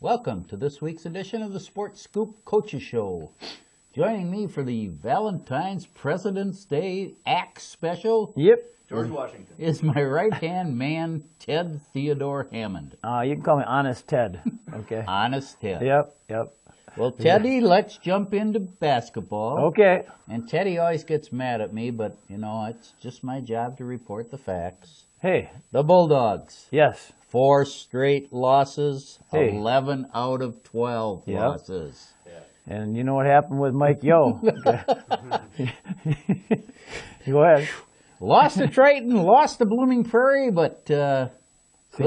Welcome to this week's edition of the Sports Scoop Coaches Show. Joining me for the Valentine's President's Day Axe special George Washington is my right-hand man, Ted Theodore Hammond. You can call me Honest Ted, okay? Honest Ted. Yep. Well, Teddy, let's jump into basketball. Okay. And Teddy always gets mad at me, but, it's just my job to report the facts. Hey. The Bulldogs. Yes. 4 straight losses, Hey. 11 out of 12 losses. Yeah. And you know what happened with Mike Yo? Go ahead. Lost to Triton, lost to Blooming Prairie, but could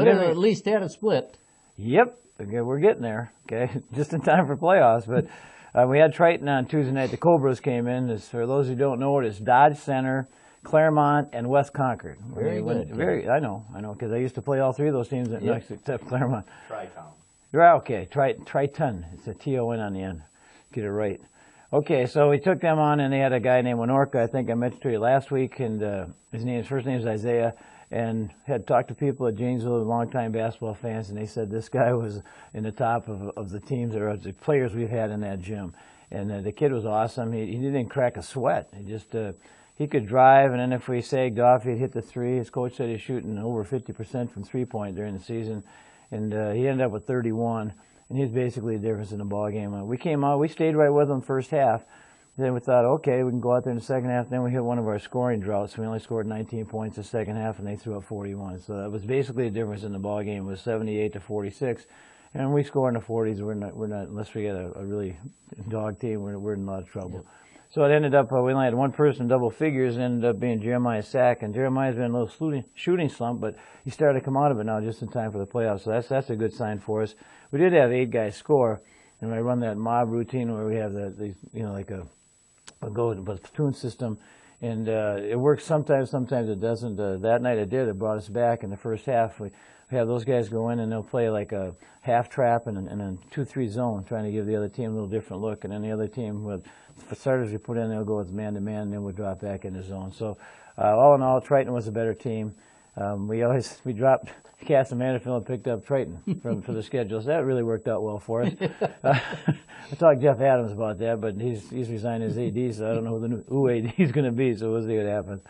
have at least had a split. Yep. Okay, we're getting there. Okay, just in time for playoffs. But we had Triton on Tuesday night. The Cobras came in. For those who don't know it, it's Dodge Center, Claremont, and West Concord. Very good. I know, because I used to play all three of those teams next except Claremont. Tri-Town. Right, okay, Triton. It's a T-O-N on the end. Get it right. Okay, so we took them on, and they had a guy named Winorka. I think I mentioned to you last week, and his first name is Isaiah, and had talked to people at Janesville, longtime basketball fans, and they said this guy was in the top of the teams or the players we've had in that gym. And the kid was awesome. He didn't crack a sweat. He could drive, and then if we sagged off, he'd hit the three. His coach said he's shooting over 50% from three-point during the season, and he ended up with 31. And he's basically the difference in the ball game. We came out, we stayed right with them first half. Then we thought, okay, we can go out there in the second half. Then we hit one of our scoring droughts. We only scored 19 points the second half, and they threw up 41. So that was basically the difference in the ball game. It was 78 to 46. And we score in the 40s. We're not unless we get a really dog team. We're in a lot of trouble. Yep. So it ended up we only had one person double figures. It ended up being Jeremiah Sack, and Jeremiah's been in a little shooting slump, but he started to come out of it now just in time for the playoffs. So that's a good sign for us. We did have 8 guys score, and I run that mob routine where we have like a go with a platoon system, and it works sometimes it doesn't. That night it did. It brought us back in the first half. We have those guys go in and they'll play like a half trap and a 2-3 zone, trying to give the other team a little different look, and then the other team for starters we put in, they'll go with man-to-man, and then we'll drop back in the zone. So all in all, Triton was a better team. We dropped Cass and Manderfield and picked up Triton for the schedule, so that really worked out well for us. I talked to Jeff Adams about that, but he's resigned as AD, so I don't know who AD is going to be, so we'll see what happens.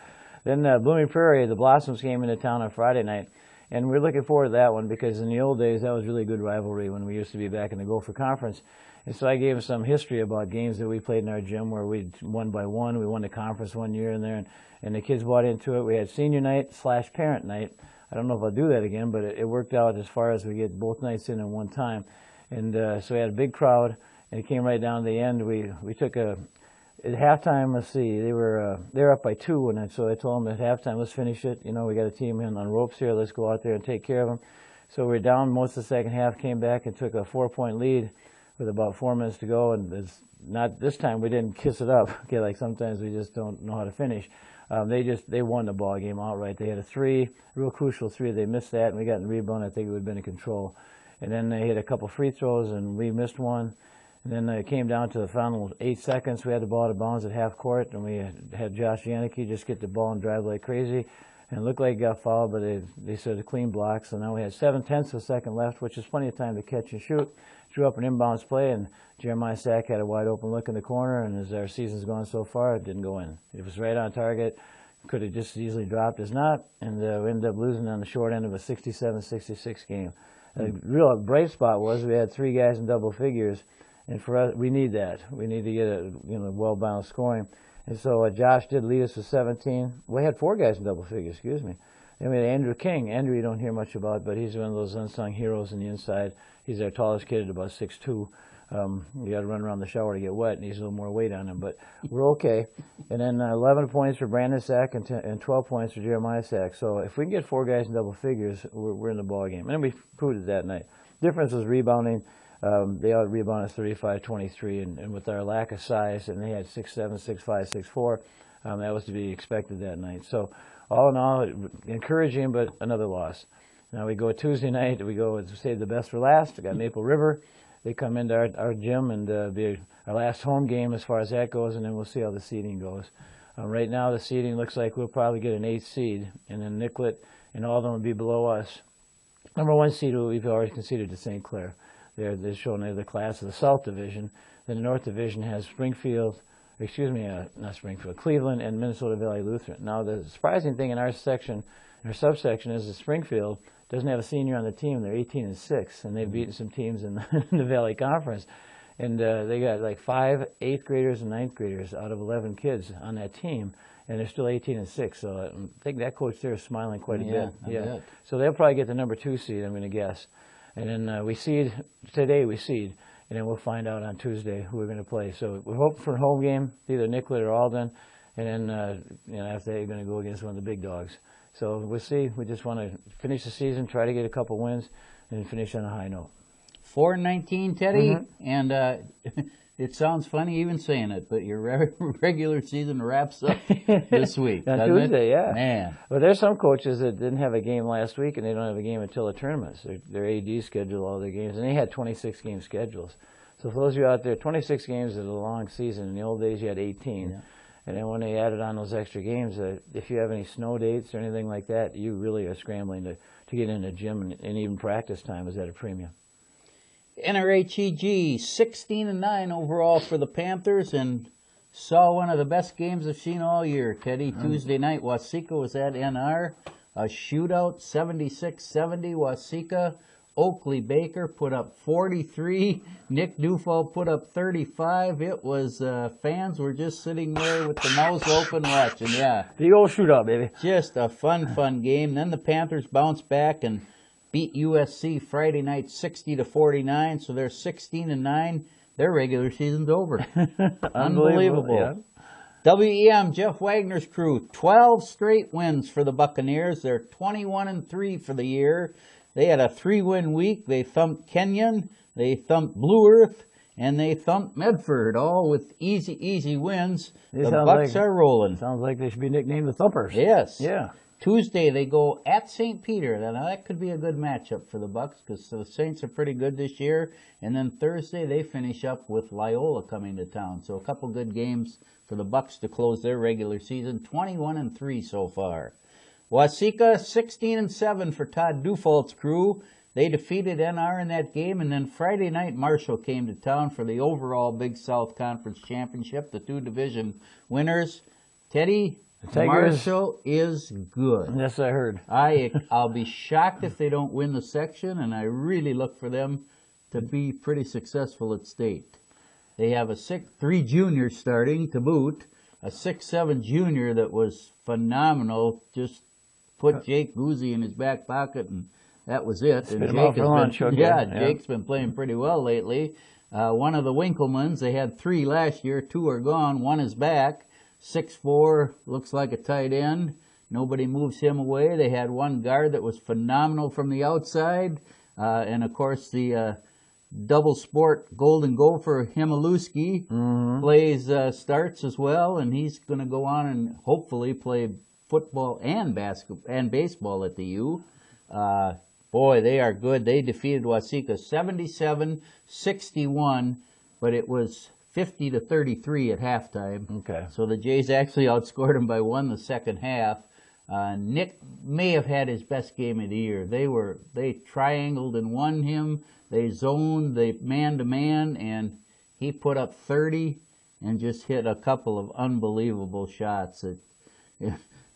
Then Blooming Prairie, the Blossoms came into town on Friday night, and we're looking forward to that one because in the old days, that was really good rivalry when we used to be back in the Gopher Conference. And so I gave him some history about games that we played in our gym where we won by one. We won the conference one year in there, and the kids bought into it. We had senior night / parent night. I don't know if I'll do that again, but it worked out as far as we get both nights in one time. And so we had a big crowd, and it came right down to the end. We took at halftime, let's see, they were up by 2, and so I told them at halftime, let's finish it. We got a team in on ropes here. Let's go out there and take care of them. So we were down most of the second half, came back and took a 4-point lead with about 4 minutes to go, and this time we didn't kiss it up. Okay, like sometimes we just don't know how to finish. They won the ball game outright. They had a real crucial 3. They missed that, and we got in the rebound. I think it would have been in control. And then they hit a couple free throws, and we missed one. And then it came down to the final 8 seconds. We had the ball out of bounds at half court, and we had Josh Janicki just get the ball and drive like crazy. And it looked like he got fouled, but they said a clean block. So now we had 7/10 of a second left, which is plenty of time to catch and shoot. Drew up an inbounds play, and Jeremiah Sack had a wide open look in the corner, and as our season's gone so far, it didn't go in. It was right on target. Could have just as easily dropped as not, and we ended up losing on the short end of a 67-66 game. A real bright spot was we had 3 guys in double figures, and for us, we need that. We need to get a well-balanced scoring. And so Josh did lead us with 17. We had 4 guys in double figures, excuse me. Then we had Andrew King. Andrew you don't hear much about, but he's one of those unsung heroes in the inside. He's our tallest kid at about 6'2". You got to run around the shower to get wet, and he's a little more weight on him, but we're okay. And then 11 points for Brandon Sack and 12 points for Jeremiah Sack. So if we can get 4 guys in double figures, we're in the ball game. And then we proved it that night. Difference was rebounding. They out rebounded 35-23, and with our lack of size, and they had 6'7", 6'5", 6'4", that was to be expected that night. So all in all, encouraging, but another loss. Now we go Tuesday night. We go save the best for last. We got Maple River. They come into our gym and be our last home game as far as that goes, and then we'll see how the seeding goes. Right now the seeding looks like we'll probably get an 8th seed, and then Nicollet and all of them will be below us. Number 1 seed we've already conceded to St. Clair. They're shown they're the class of the South Division. Then the North Division has not Springfield, Cleveland and Minnesota Valley Lutheran. Now the surprising thing in our section, our subsection, is that Springfield doesn't have a senior on the team. They're 18-6, and they've beaten some teams in the Valley Conference. And they got like 5 8th graders and 9th graders out of 11 kids on that team, and they're still 18-6. So I think that coach there is smiling quite a bit. Yeah. So they'll probably get the number 2 seed, I'm going to guess. And then we seed, and then we'll find out on Tuesday who we're going to play. So we're hoping for a home game, either Nicollet or Alden, and then after they're going to go against one of the big dogs. So we'll see. We just want to finish the season, try to get a couple wins, and finish on a high note. 4-19, Teddy, and it sounds funny even saying it, but your regular season wraps up this week. On Tuesday, yeah. Man. Well, there's some coaches that didn't have a game last week, and they don't have a game until the tournaments. Their AD schedule all their games, and they had 26-game schedules. So for those of you out there, 26 games is a long season. In the old days, you had 18. Yeah. And then when they added on those extra games, if you have any snow dates or anything like that, you really are scrambling to get in the gym, and even practice time is at a premium. NRHEG 16-9 overall for the Panthers, and saw one of the best games I've seen all year, Teddy. Tuesday night, Waseca was at NR. A shootout, 76-70, Waseca. Oakley Baker put up 43. Nick Dufall put up 35. It was, fans were just sitting there with the mouths open watching, yeah. Big old shootout, baby. Just a fun game. Then the Panthers bounced back and beat USC Friday night 60-49, so they're 16-9. Their regular season's over. Unbelievable. Yeah. WEM, Jeff Wagner's crew, 12 straight wins for the Buccaneers. They're 21-3 for the year. They had a 3-win week. They thumped Kenyon, they thumped Blue Earth, and they thumped Medford, all with easy wins. The Bucks are rolling. Sounds like they should be nicknamed the Thumpers. Yes. Yeah. Tuesday, they go at St. Peter. Now, that could be a good matchup for the Bucks because the Saints are pretty good this year. And then Thursday, they finish up with Loyola coming to town. So a couple good games for the Bucks to close their regular season. 21-3 so far. Waseca, 16-7 for Todd Dufalt's crew. They defeated NR in that game. And then Friday night, Marshall came to town for the overall Big South Conference Championship, the 2 division winners. Teddy, Marshall is good. Yes, I heard. I'll be shocked if they don't win the section, and I really look for them to be pretty successful at state. They have a 3 juniors starting to boot, a 6'7" junior that was phenomenal, just put Jake Boozy in his back pocket, and that was it. And Jake's been playing pretty well lately. One of the Winklemans, they had 3 last year, 2 are gone, 1 is back. 6'4", looks like a tight end. Nobody moves him away. They had 1 guard that was phenomenal from the outside. And, of course, the double sport Golden Gopher Himilewski starts as well. And he's going to go on and hopefully play football and basketball and baseball at the U. Boy, they are good. They defeated Waseca 77-61, but it was 50-33 at halftime. Okay. So the Jays actually outscored them by 1 the second half. Nick may have had his best game of the year. They triangled and won him. They zoned, they man-to-man, and he put up 30 and just hit a couple of unbelievable shots.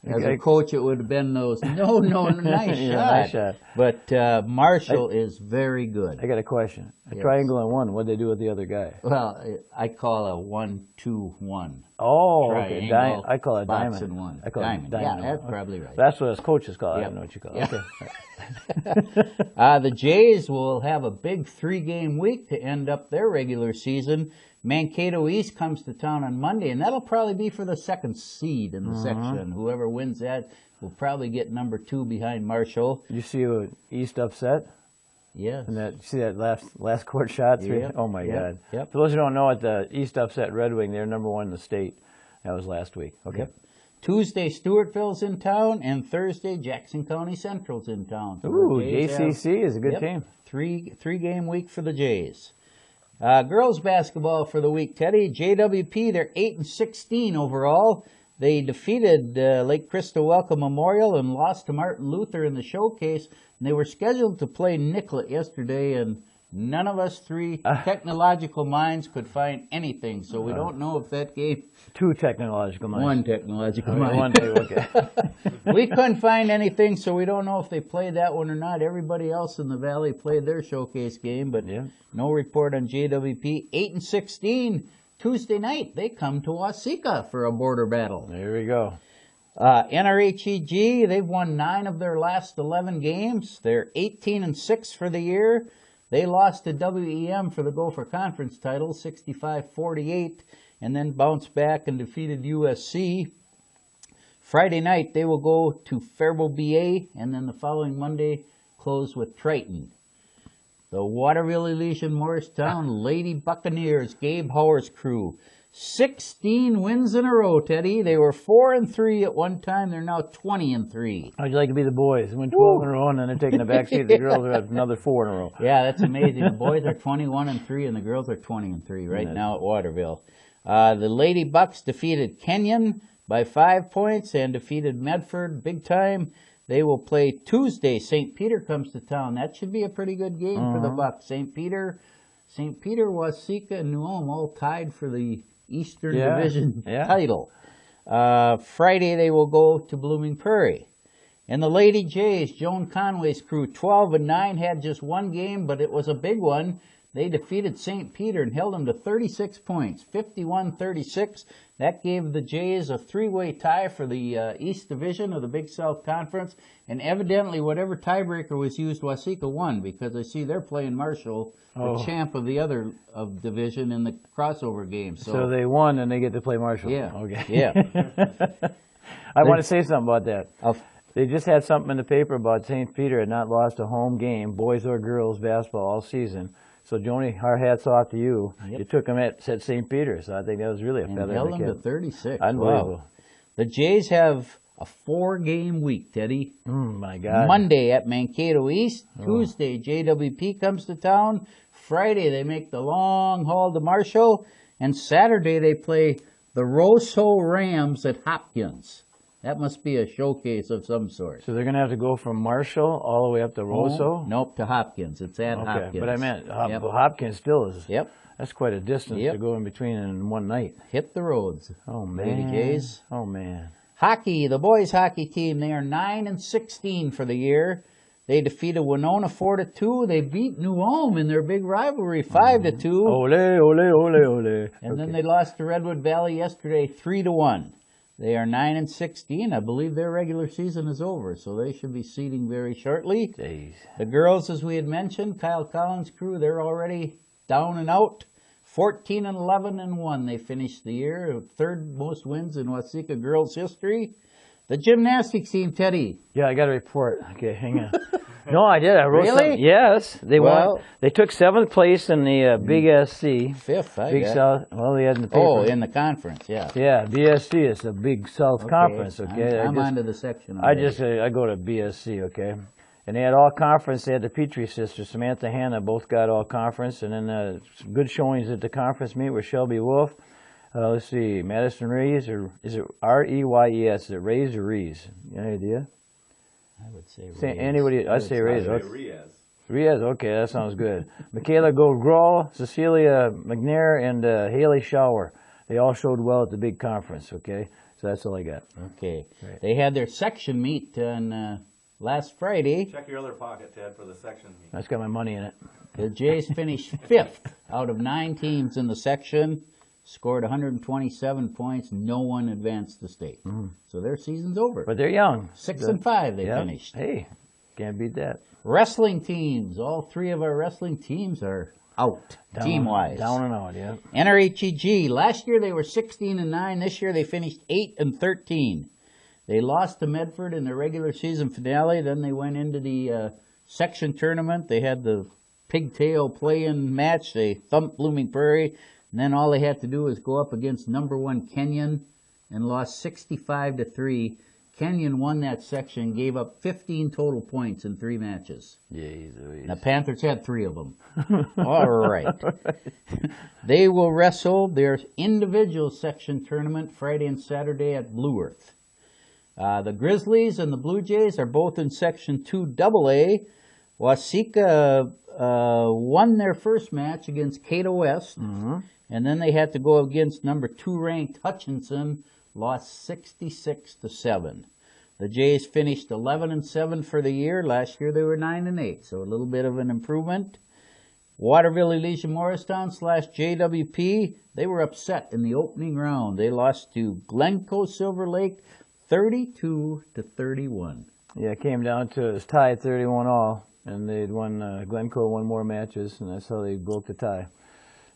As a coach, it would have been those, nice shot. But Marshall is very good. I got a question. A triangle and 1, what did they do with the other guy? Well, I call a 1-2-1. Oh, okay. I call it diamond. And 1. I call diamond. It diamond. Yeah, that's probably right. That's what us coaches call it. I don't know what you call it. Okay. The Jays will have a big 3-game week to end up their regular season. Mankato East comes to town on Monday, and that'll probably be for the 2nd seed in the section. Whoever wins that will probably get number 2 behind Marshall. You see an East upset? Yes. And you see that last court shot? Yep. Oh, my God. Yep. For those who don't know it, the East upset Red Wing. They're number 1 in the state. That was last week. Okay. Yep. Tuesday, Stewartville's in town, and Thursday, Jackson County Central's in town. So ooh, JCC is a good team. 3-game week for the Jays. Girls basketball for the week, Teddy. JWP, they're 8-16 overall. They defeated Lake Crystal Welcome Memorial and lost to Martin Luther in the showcase. And they were scheduled to play Nicollet yesterday, and None of us three technological minds could find anything, so we don't know if that game... Two technological minds. One technological Okay, mind. one thing, okay. We couldn't find anything, so we don't know if they played that one or not. Everybody else in the Valley played their showcase game, but no report on JWP. 8-16, Tuesday night, they come to Waseca for a border battle. There we go. NRHEG, they've won 9 of their last 11 games. They're 18-6 for the year. They lost to WEM for the Gopher Conference title, 65-48, and then bounced back and defeated USC. Friday night, they will go to Faribault BA, and then the following Monday, close with Triton. The Waterville Elysian Morristown Lady Buccaneers, Gabe Hauer's crew. 16 wins in a row, Teddy. They were 4-3 at one time. They're now 20-3. How'd you like to be the boys? Win 12 in a row, and then they're taking the back seat. The girls are at another 4 in a row. Yeah, that's amazing. The boys are 21-3, and the girls are 20-3 right now at Waterville. The Lady Bucks defeated Kenyon by 5 points and defeated Medford big time. They will play Tuesday. St. Peter comes to town. That should be a pretty good game for the Bucks. St. Peter, Waseca, and New Ulm all tied for the Eastern Division title. Friday they will go to Blooming Prairie. And the Lady Jays, Joan Conway's crew, 12-9, had just one game, but it was a big one. They defeated St. Peter and held them to 36 points, 51-36. That gave the Jays a 3-way tie for the East Division of the Big South Conference. And evidently, whatever tiebreaker was used, Waseca won, because I see they're playing Marshall, the champ of the other division, in the crossover game. So they won, and they get to play Marshall. Yeah. Okay. Yeah. I want to say something about that. They just had something in the paper about St. Peter had not lost a home game, boys or girls basketball, all season. So, Joni, our hats off to you. You took them at St. Peter, so I think that was really a feather in the cap. Held them to 36. Unbelievable. Wow. The Jays have a 4-game week, Teddy. My God. Monday at Mankato East. Tuesday, JWP comes to town. Friday, they make the long haul to Marshall. And Saturday, they play the Roseau Rams at Hopkins. That must be a showcase of some sort. So they're going to have to go from Marshall all the way up to Roseau? Nope, to Hopkins. It's at Hopkins. But I meant Hopkins still is. Yep. That's quite a distance to go in between in one night. Hit the roads. Oh, man. Lady Jays. Oh, man. Hockey, the boys hockey team, they are 9-16 for the year. They defeated Winona 4-2. They beat New Ulm in their big rivalry 5-2. Ole, ole, ole, ole. And then they lost to Redwood Valley yesterday 3-1. They are 9-16. I believe their regular season is over, so they should be seeding very shortly. Jeez. The girls, as we had mentioned, Kyle Collins' crew, they're already down and out. 14-11-1 they finished the year, 3rd most wins in Waseca girls history. The gymnastics team, Teddy. Yeah, I got a report. Okay, hang on. No, I did. I wrote Really? something. Yes, they won. They took 7th place in the Big SC. 5th, Big South. Well, they had in the paper. Oh, in the conference, yeah. Yeah, BSC is the Big South Conference. Okay, I'm onto the section. I go to BSC. Okay, and they had all conference. They had the Petrie sisters, Samantha and Hannah, both got all conference, and then good showings at the conference meet with Shelby Wolf. Let's see, Madison Reyes, or is it Reyes? Is it Reyes or Rees? Any idea? I would say Reyes. Anybody? I say Reyes. Reyes. Okay, that sounds good. Michaela Gold-Grohl, Cecilia McNair, and Haley Schauer. They all showed well at the big conference, okay? So that's all I got. Okay. Right. They had their section meet on last Friday. Check your other pocket, Ted, for the section meet. That's got my money in it. The Jays finished 5th out of 9 teams in the section, scored 127 points. No one advanced to state. So their season's over. But they're young. 6-5 they finished. Hey, can't beat that. Wrestling teams. All 3 of our wrestling teams are out, team-wise. Down and out, yeah. NRHEG. Last year they were 16-9. This year they finished 8-13. They lost to Medford in the regular season finale. Then they went into the section tournament. They had the pigtail play-in match. They thumped Blooming Prairie. And then all they had to do was go up against number 1 Kenyon and lost 65-3. Kenyon won that section, gave up 15 total points in 3 matches. Jeez. The Panthers had 3 of them. All right. They will wrestle their individual section tournament Friday and Saturday at Blue Earth. The Grizzlies and the Blue Jays are both in Section 2 AA. Waseca won their first match against Cato West, and then they had to go against number 2 ranked Hutchinson, lost 66-7. The Jays finished 11-7 for the year. Last year they were 9-8, so a little bit of an improvement. Waterville Elysia Morristown / JWP, they were upset in the opening round. They lost to Glencoe Silver Lake 32-31. Yeah, it came down to, it was tied 31-all, and they'd won, Glencoe won more matches, and that's how they broke the tie.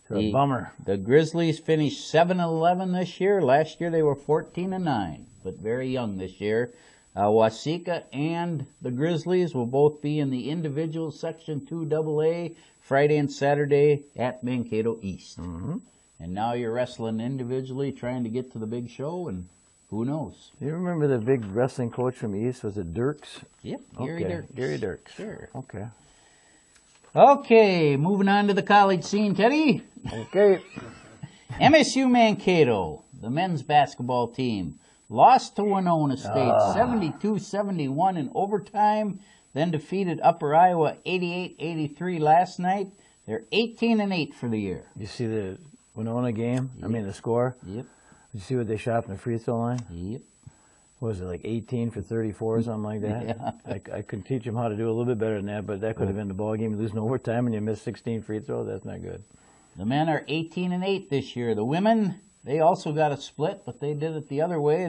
So a bummer. The Grizzlies finished 7-11 this year. Last year they were 14-9, but very young this year. Waseca and the Grizzlies will both be in the individual Section 2 AA Friday and Saturday at Mankato East. And now you're wrestling individually, trying to get to the big show, and who knows? You remember the big wrestling coach from East? Was it Dirks? Yep, Gary Okay, Dirks. Gary Dirks. Sure. Okay. Okay, moving on to the college scene, Teddy. Okay. MSU Mankato, the men's basketball team, lost to Winona State 72-71 in overtime, then defeated Upper Iowa 88-83 last night. They're 18-8 for the year. You see the Winona game? I mean, the score? Yep. Did you see what they shot from the free throw line? Yep. What was it, like 18 for 34 or something like that? Yeah. I could teach them how to do a little bit better than that, but that could have been the ball game. You lose in overtime and you miss 16 free throws. That's not good. The men are 18-8 this year. The women, they also got a split, but they did it the other way.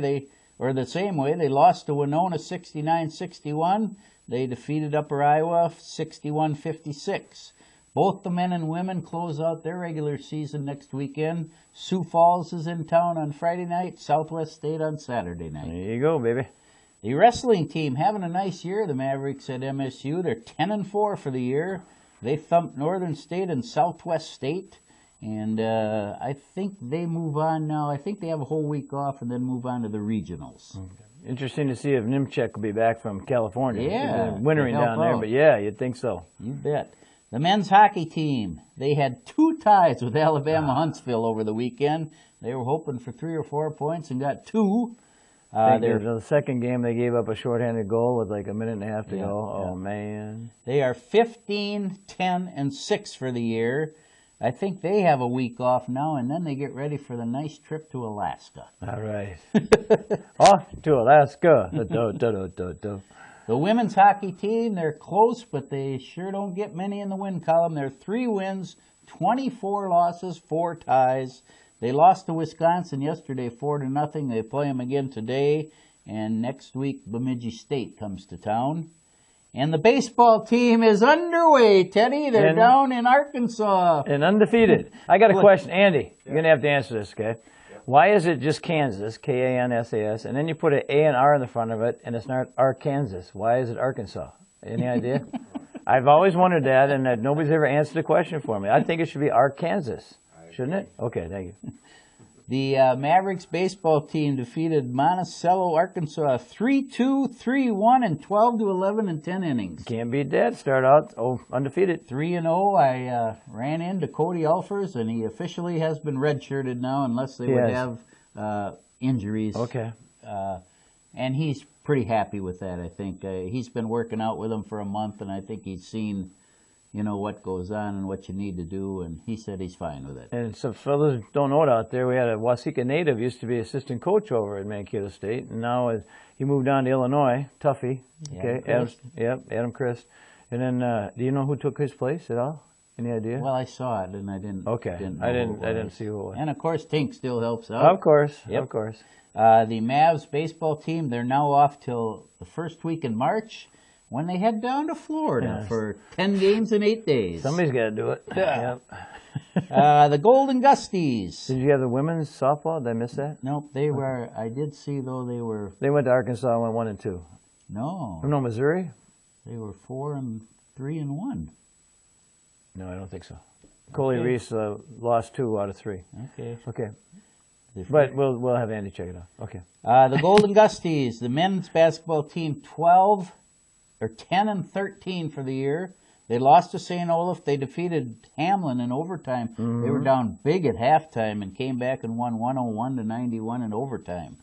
The same way. They lost to Winona 69-61. They defeated Upper Iowa 61-56. Both the men and women close out their regular season next weekend. Sioux Falls is in town on Friday night, Southwest State on Saturday night. There you go, baby. The wrestling team having a nice year, the Mavericks at MSU. They're 10-4 for the year. They thumped Northern State and Southwest State, and I think they move on now. I think they have a whole week off and then move on to the regionals. Interesting to see if Nimchek will be back from California. Yeah, He's been wintering to help down there, out. but yeah, you'd think so. You bet. The men's hockey team, they had 2 ties with Alabama Huntsville over the weekend. They were hoping for 3 or 4 points and got 2. The second game, they gave up a shorthanded goal with like a minute and a half to Yeah, go. yeah. Oh, man. They are 15-10-6 for the year. I think they have a week off now, and then they get ready for the nice trip to Alaska. All right. Off to Alaska. Do. The women's hockey team, they're close, but they sure don't get many in the win column. They're 3 wins, 24 losses, 4 ties. They lost to Wisconsin yesterday 4-0. They play them again today, and next week Bemidji State comes to town. And the baseball team is underway, Teddy. They're down in Arkansas. And undefeated. I got a question. Andy, you're going to have to answer this, okay? Why is it just Kansas, Kansas, and then you put an A and R in the front of it, and it's not Arkansas? Why is it Arkansas? Any idea? I've always wondered that, and that nobody's ever answered the question for me. I think it should be Arkansas, shouldn't it? Okay, thank you. The Mavericks baseball team defeated Monticello, Arkansas 3-2, 3-1, and 12-11 in 10 innings. Can't beat that. Start out undefeated. 3-0. I ran into Cody Alfers, and he officially has been redshirted now unless they would have injuries. Okay. And he's pretty happy with that, I think. He's been working out with them for a month, and I think he's seen what goes on and what you need to do, and he said he's fine with it. And so for those who don't know it out there, we had a Waseca native, used to be assistant coach over at Mankato State, and now he moved on to Illinois, Tuffy. Okay, Adam Christ. And then, do you know who took his place at all? Any idea? Well, I saw it, and I didn't. Okay, I didn't see who it was. And of course, Tink still helps out. Of course, Yep. of course. The Mavs baseball team, they're now off till the first week in March, when they head down to Florida for 10 games in 8 days. Somebody's got to do it. Yeah. The Golden Gusties. Did you have the women's softball? Did I miss that? Nope, they were. I did see though they were. They went to Arkansas and went 1 and 2. No, No, Missouri? they were 4-3-1. No, I don't think so. Coley Reese lost 2 out of 3. Okay. Okay, but we'll have Andy check it out. Okay. The Golden Gusties, the men's basketball team, 10-13 for the year. They lost to St. Olaf. They defeated Hamlin in overtime. Mm-hmm. They were down big at halftime and came back and won 101-91 in overtime.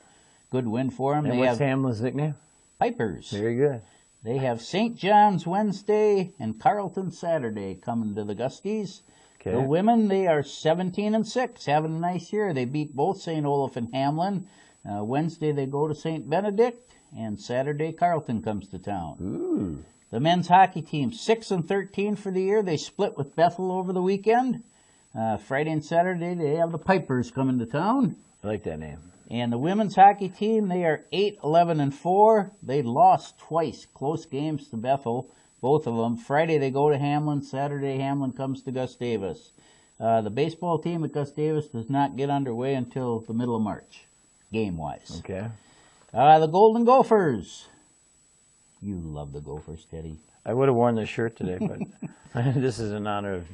Good win for them. And what's Hamlin's nickname? Pipers. Very good. They have St. John's Wednesday and Carleton Saturday coming to the Gusties. Okay. The women, they are 17-6, having a nice year. They beat both St. Olaf and Hamlin. Wednesday they go to St. Benedict, and Saturday Carleton comes to town. Ooh. The men's hockey team, 6-13 for the year. They split with Bethel over the weekend. Friday and Saturday they have the Pipers coming to town. I like that name. And the women's hockey team, they are 8-11-4. They lost twice, close games to Bethel, both of them. Friday they go to Hamlin. Saturday Hamlin comes to Gustavus. The baseball team at Gustavus does not get underway until the middle of March, game-wise. Okay. The Golden Gophers. You love the Gophers, Teddy. I would have worn this shirt today, but this is in honor of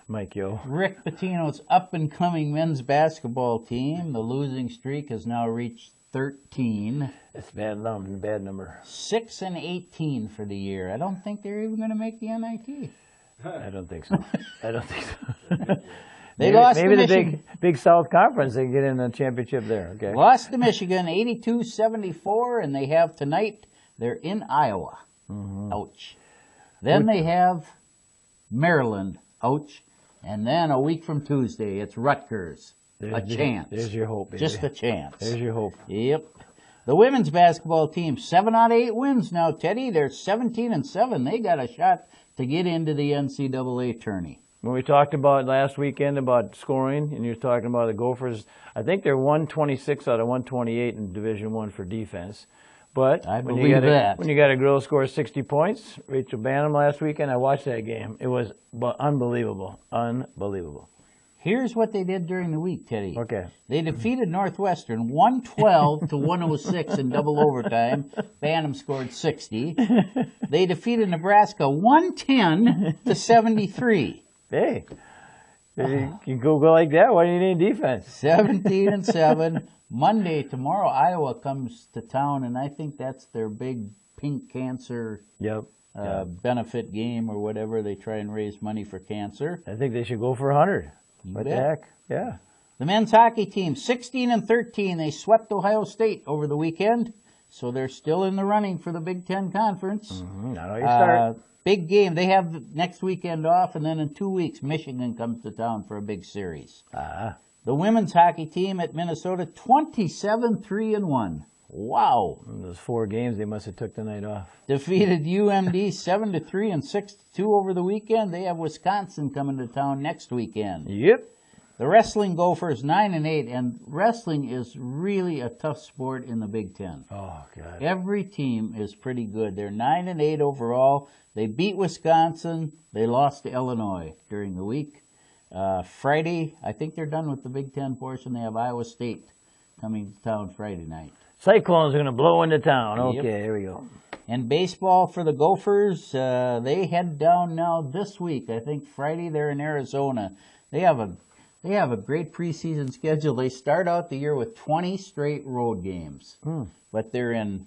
Mike Yo. Rick Pitino's up-and-coming men's basketball team. The losing streak has now reached 13. It's bad number. 6-18 for the year. I don't think they're even going to make the NIT. I don't think so. They lost maybe to the Michigan. big South Conference, they can get in the championship there. Okay. Lost to Michigan 82-74, and they have tonight, they're in Iowa. Mm-hmm. Ouch. Then they have Maryland. Ouch. And then a week from Tuesday, it's Rutgers. Chance. There's your hope, baby. Just a chance. There's your hope. Yep. The women's basketball team, 7 out of 8 wins now, Teddy. They're 17-7. They got a shot to get into the NCAA tourney. When we talked about last weekend about scoring, and you're talking about the Gophers, I think they're 126 out of 128 in Division I for defense. But when you got a girl who scores 60 points, Rachel Banham last weekend, I watched that game. It was unbelievable. Unbelievable. Here's what they did during the week, Teddy. Okay. They defeated Northwestern 112-106 in double overtime. Banham scored 60. They defeated Nebraska 110-73. Hey, you go like that. Why do you need defense? 17-7. Monday, tomorrow, Iowa comes to town, and I think that's their big pink cancer benefit game or whatever. They try and raise money for cancer. I think they should go for 100. What the heck? Yeah. The men's hockey team, 16-13. They swept Ohio State over the weekend, so they're still in the running for the Big Ten Conference. Mm-hmm. Now you start. Big game. They have next weekend off, and then in 2 weeks, Michigan comes to town for a big series. The women's hockey team at Minnesota, 27-3-1. Wow. In those 4 games, they must have took the night off. Defeated UMD 7-3 and 6-2 over the weekend. They have Wisconsin coming to town next weekend. Yep. The wrestling Gophers 9-8, and wrestling is really a tough sport in the Big Ten. Oh God. Every team is pretty good. They're 9-8 overall. They beat Wisconsin. They lost to Illinois during the week. Friday, I think they're done with the Big Ten portion. They have Iowa State coming to town Friday night. Cyclones are going to blow into town. Okay, Here we go. And baseball for the Gophers, they head down now this week. I think Friday they're in Arizona. They have a great preseason schedule. They start out the year with 20 straight road games. But they're in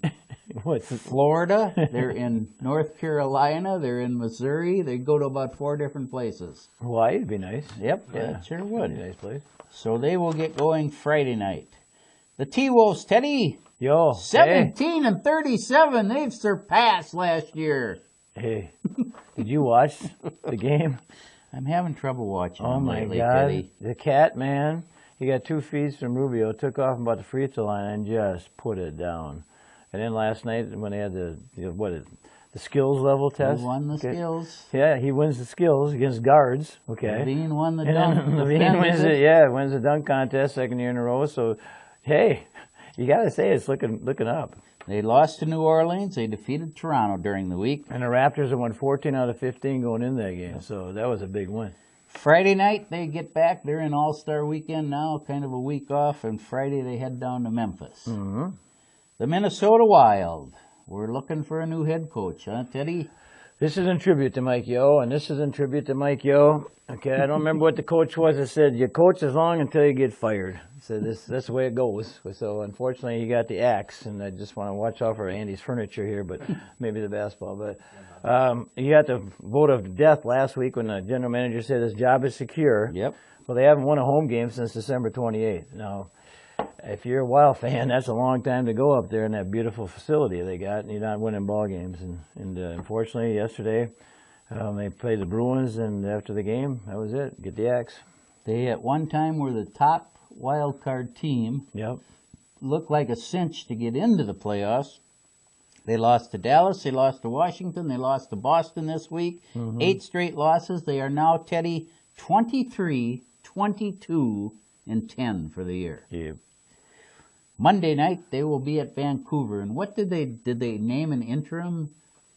Florida, they're in North Carolina, they're in Missouri. They go to about 4 different places. Hawaii would be nice. Yep, yeah, sure would. Nice place. So they will get going Friday night. The T-Wolves, Teddy, 17-37. They've surpassed last year. Hey, did you watch the game? I'm having trouble watching them lately, God. Teddy. The cat, man, he got 2 feeds from Rubio, took off about the free throw line and just put it down. And then last night when they had the skills level test. He won the skills. Yeah, he wins the skills against guards. Okay. Levine won the dunk. Levine wins the dunk contest 2nd year in a row. So, hey, you got to say it's looking up. They lost to New Orleans. They defeated Toronto during the week. And the Raptors have won 14 out of 15 going in that game. So that was a big win. Friday night, they get back. They're in All-Star weekend now, kind of a week off. And Friday, they head down to Memphis. Mm-hmm. The Minnesota Wild. We're looking for a new head coach, huh, Teddy? This is in tribute to Mike Yo, and this is in tribute to Mike Yo. Okay, I don't remember what the coach was. It said, you coach as long until you get fired. So that's the way it goes. So unfortunately, he got the axe, and I just want to watch out for Andy's furniture here, but maybe the basketball. But he got the vote of death last week when the general manager said his job is secure. Yep. Well, they haven't won a home game since December 28th. Now, if you're a Wild fan, that's a long time to go up there in that beautiful facility they got, and you're not winning ball games. And unfortunately, yesterday they played the Bruins, and after the game, that was it. Get the axe. They at one time were the top wild card team. Yep. Looked like a cinch to get into the playoffs. They lost to Dallas, they lost to Washington, they lost to Boston this week. 8 straight losses. They are now, Teddy, 23, 22, and 10 for the year. Yep. Monday night, they will be at Vancouver. And what did they name an interim?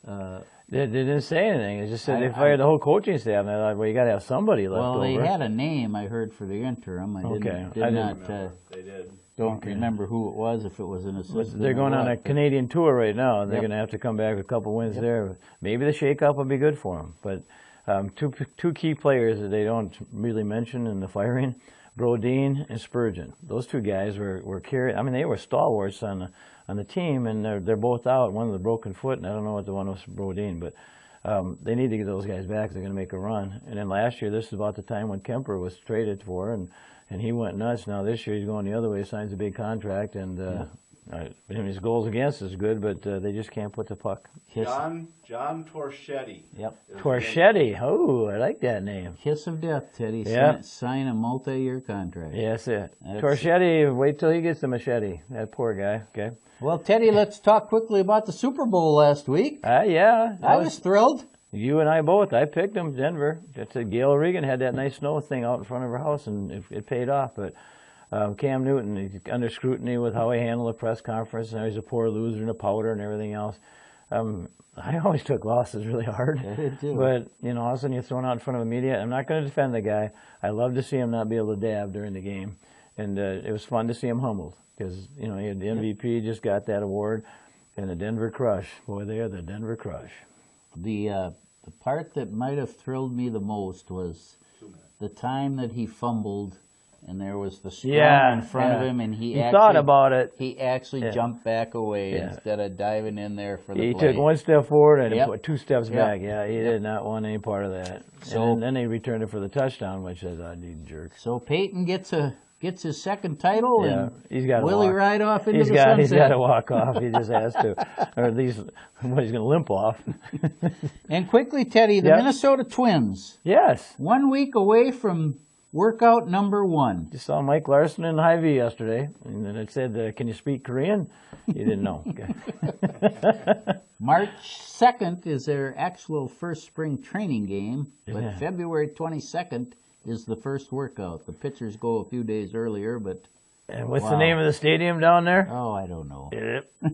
They didn't say anything. They just said they fired the whole coaching staff. And I thought, well, you got to have somebody left over. Well, they had a name, I heard, for the interim. I They did. Don't remember who it was, if it was an assistant. They're going on a Canadian tour right now, and they're going to have to come back with a couple wins there. Maybe the shake-up will be good for them. But two key players that they don't really mention in the firing, Brodeen and Spurgeon. Those two guys were carrying. I mean, they were stalwarts on the team, and they're both out. One with a broken foot, and I don't know what the one was, Brodeen, but they need to get those guys back. They're going to make a run. And then last year, this is about the time when Kemper was traded for, and he went nuts. Now this year he's going the other way, signs a big contract, and his goals against is good, but they just can't put the puck. John Torchetti. Yep. Torchetti. Oh, I like that name. Kiss of death, Teddy. Yep. Sign a multi-year contract. Yes, that's it. Torchetti, wait till he gets the machete. That poor guy. Okay. Well, Teddy, let's talk quickly about the Super Bowl last week. Yeah. I was thrilled. You and I both. I picked them, Denver. Gail Regan had that nice snow thing out in front of her house, and it paid off. But Cam Newton, he's under scrutiny with how he handled the press conference. Now he's a poor loser and a powder and everything else. I always took losses really hard. I did too. But, all of a sudden you're thrown out in front of the media. I'm not going to defend the guy. I love to see him not be able to dab during the game. And it was fun to see him humbled because, he had the MVP, just got that award, and the Denver Crush. Boy, they are the Denver Crush. The part that might have thrilled me the most was the time that he fumbled, and there was the scrum in front of him, and he actually thought about it. He actually jumped back away instead of diving in there for the play. He took one step forward and put 2 steps back. Yeah, he did not want any part of that. So and then he returned it for the touchdown, which says, "You jerk." So Peyton gets his second title, and he's got will he ride off into the sunset? He's got to walk off. He just has to, or at least he's going to limp off. And quickly, Teddy, the Minnesota Twins. Yes. 1 week away from workout number 1. Just saw Mike Larson in Hy-Vee yesterday, and then it said, "Can you speak Korean?" You didn't know. March 2nd is their actual first spring training game, but February 22nd is the first workout. The pitchers go a few days earlier, but... And what's the name of the stadium down there? Oh, I don't know.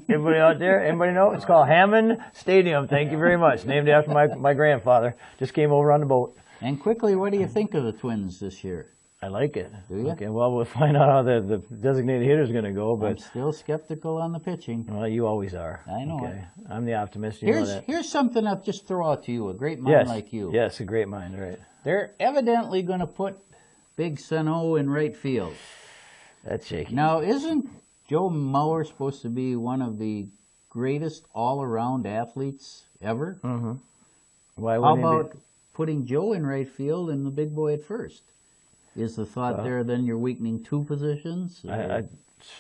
Everybody out there? Anybody know? It's called Hammond Stadium. Thank you very much. Named after my grandfather. Just came over on the boat. And quickly, what do you think of the Twins this year? I like it. Do you? Okay, well, we'll find out how the designated hitter is going to go. But I'm still skeptical on the pitching. Well, you always are. I know it. I'm the optimist. You know that. Here's something I'll just throw out to you, a great mind like you. Yes, a great mind, right. They're evidently going to put Big Sano in right field. That's shaky. Now, isn't Joe Mauer supposed to be one of the greatest all-around athletes ever? Mm-hmm. How about putting Joe in right field and the big boy at first? Is the thought there then you're weakening 2 positions?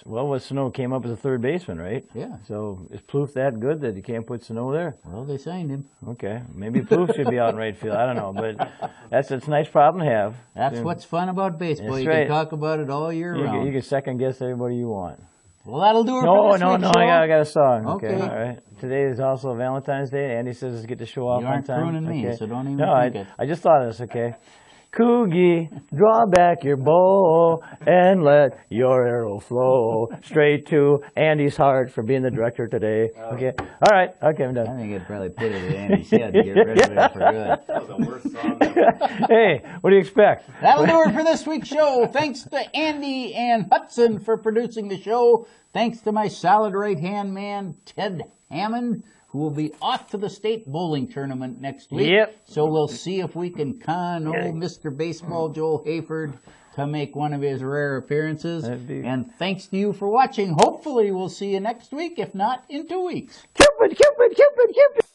Well, Sano came up as a third baseman, right? Yeah. So is Plouffe that good that you can't put Sano there? Well, they signed him. Okay. Maybe Plouffe should be out in right field. I don't know. But that's a nice problem to have. That's what's fun about baseball. That's you can talk about it all year round. You can second guess everybody you want. Well, that'll do it for this week's show. I got a song. Okay. All right. Today is also Valentine's Day. Andy says let's get the show off on time. You aren't pruning me, so don't even think it. I just thought of this, okay? Coogie, draw back your bow and let your arrow flow straight to Andy's heart for being the director today. Okay. All right. Okay, I'm done. I think it'd probably put it in Andy's head to get rid of it for good. That was the worst song ever. Hey, what do you expect? That'll do it for this week's show. Thanks to Andy and Hudson for producing the show. Thanks to my solid right-hand man, Ted Hammond, who will be off to the state bowling tournament next week. Yep. So we'll see if we can con old Mr. Baseball Joel Hayford to make one of his rare appearances. And thanks to you for watching. Hopefully we'll see you next week, if not in 2 weeks. Cupid, Cupid, Cupid, Cupid.